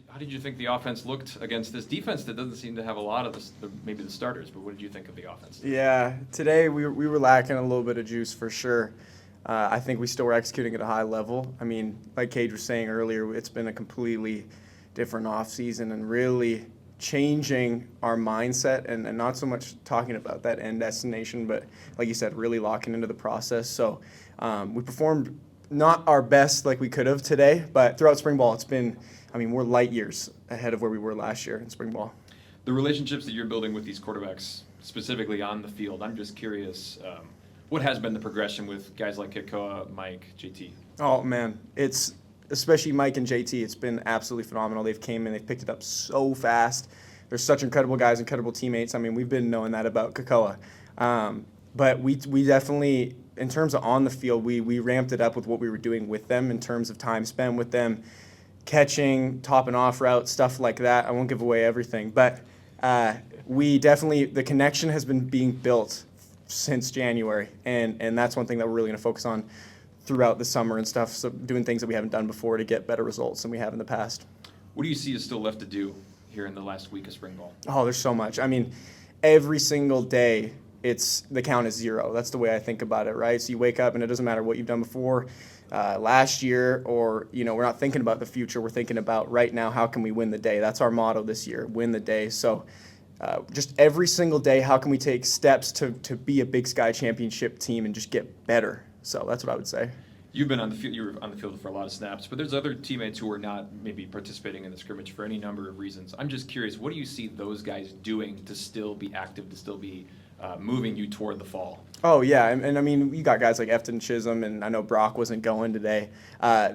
How did you think the offense looked against this defense that doesn't seem to have a lot of maybe the starters? But what did you think of the offense? Yeah, today we were lacking a little bit of juice for sure. I think we still were executing at a high level. I mean, like Cage was saying earlier, it's been a completely different offseason and really changing our mindset and not so much talking about that end destination, but like you said, really locking into the process. So we performed not our best like we could have today, but throughout spring ball, we're light years ahead of where we were last year in spring ball. The relationships that you're building with these quarterbacks, specifically on the field, I'm just curious, what has been the progression with guys like Kikoa, Mike, JT? Oh, man. It's especially Mike and JT. It's been absolutely phenomenal. They've came in, they've picked it up so fast. They're such incredible guys, incredible teammates. I mean, we've been knowing that about Kikoa. But we definitely, in terms of on the field, we ramped it up with what we were doing with them in terms of time spent with them, catching, top and off routes, stuff like that. I won't give away everything. But the connection has been being built since January, and that's one thing that we're really going to focus on throughout the summer and stuff, so doing things that we haven't done before to get better results than we have in the past. What do you see is still left to do here in the last week of spring ball? Oh, there's so much. I mean, every single day, the count is 0. That's the way I think about it, right? So you wake up and it doesn't matter what you've done before, last year, or, we're not thinking about the future. We're thinking about right now, how can we win the day? That's our motto this year, win the day. So just every single day, how can we take steps to be a Big Sky championship team and just get better? So that's what I would say. You've been on the field. You were on the field for a lot of snaps, but there's other teammates who are not maybe participating in the scrimmage for any number of reasons. I'm just curious, what do you see those guys doing to still be active, to still be moving you toward the fall? Oh, yeah, and I mean, you got guys like Efton Chisholm, and I know Brock wasn't going today.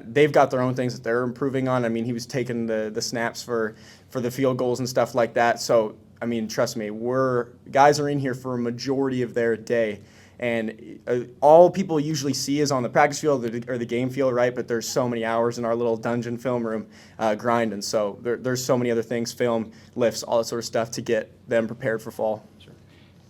They've got their own things that they're improving on. I mean, he was taking the snaps for the field goals and stuff like that. So, I mean, trust me, guys are in here for a majority of their day. And all people usually see is on the practice field or the game field, right? But there's so many hours in our little dungeon film room grinding. So there's so many other things, film, lifts, all that sort of stuff to get them prepared for fall. Sure.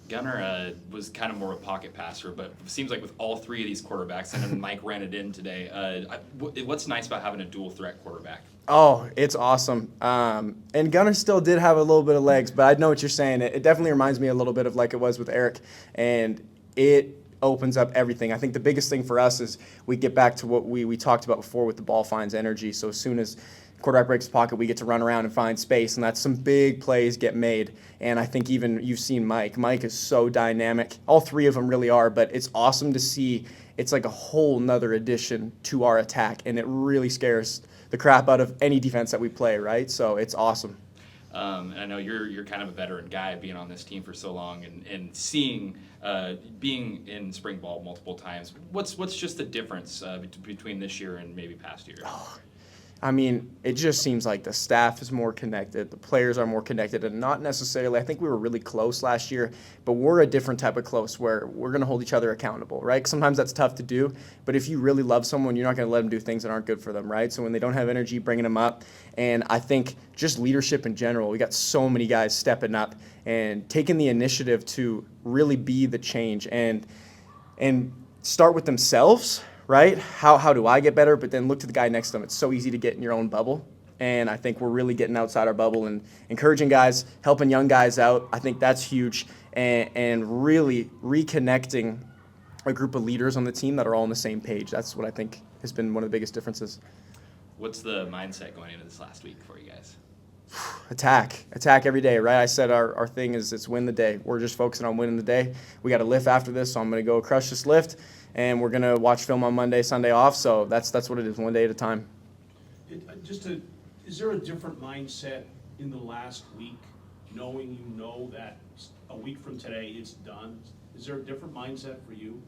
Gunnar was kind of more of a pocket passer, but it seems like with all three of these quarterbacks, and then Mike ran it in today, what's nice about having a dual threat quarterback? Oh, it's awesome. And Gunnar still did have a little bit of legs, but I know what you're saying. It definitely reminds me a little bit of like it was with Eric. And it opens up everything. I think the biggest thing for us is we get back to what we talked about before with the ball finds energy. So as soon as quarterback breaks the pocket, we get to run around and find space, and that's some big plays get made. And I think even you've seen Mike. Mike is so dynamic. All three of them really are, but it's awesome to see. It's like a whole nother addition to our attack, and it really scares the crap out of any defense that we play, right? So it's awesome. And I know you're kind of a veteran guy being on this team for so long and seeing being in spring ball multiple times. What's just the difference between this year and maybe past years? I mean, it just seems like the staff is more connected, the players are more connected, and not necessarily, I think we were really close last year, but we're a different type of close where we're going to hold each other accountable, right? Sometimes that's tough to do, but if you really love someone, you're not going to let them do things that aren't good for them, right? So when they don't have energy, bringing them up, and I think just leadership in general, we got so many guys stepping up and taking the initiative to really be the change and start with themselves, right? How do I get better? But then look to the guy next to them. It's so easy to get in your own bubble. And I think we're really getting outside our bubble and encouraging guys, helping young guys out. I think that's huge. And really reconnecting a group of leaders on the team that are all on the same page. That's what I think has been one of the biggest differences. What's the mindset going into this last week for you guys? Attack every day, right? I said our thing is it's win the day. We're just focusing on winning the day. We got a lift after this, so I'm going to go crush this lift. And we're going to watch film on Monday, Sunday off. So that's what it is, one day at a time. Is there a different mindset in the last week, knowing that a week from today it's done? Is there a different mindset for you?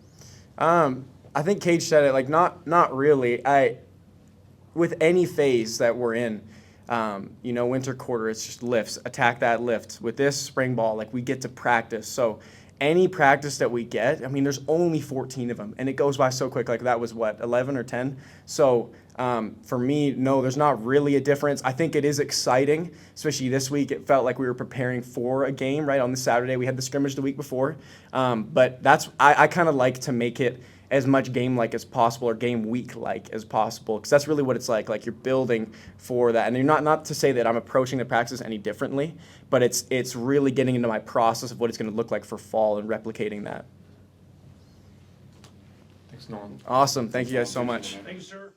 I think Cage said it, like not really. With any phase that we're in, winter quarter, it's just lifts, attack that lift. With this spring ball, like we get to practice. So any practice that we get, I mean, there's only 14 of them, and it goes by so quick. Like that was, 11 or 10? So for me, no, there's not really a difference. I think it is exciting, especially this week. It felt like we were preparing for a game, right? On the Saturday, we had the scrimmage the week before. But I kind of like to make it as much game-like as possible or game week-like as possible, because that's really what it's like. Like, you're building for that. And you're not to say that I'm approaching the practice any differently, but it's really getting into my process of what it's going to look like for fall and replicating that. Thanks, Nolan. Awesome. Thank you guys so much. Thank you, sir.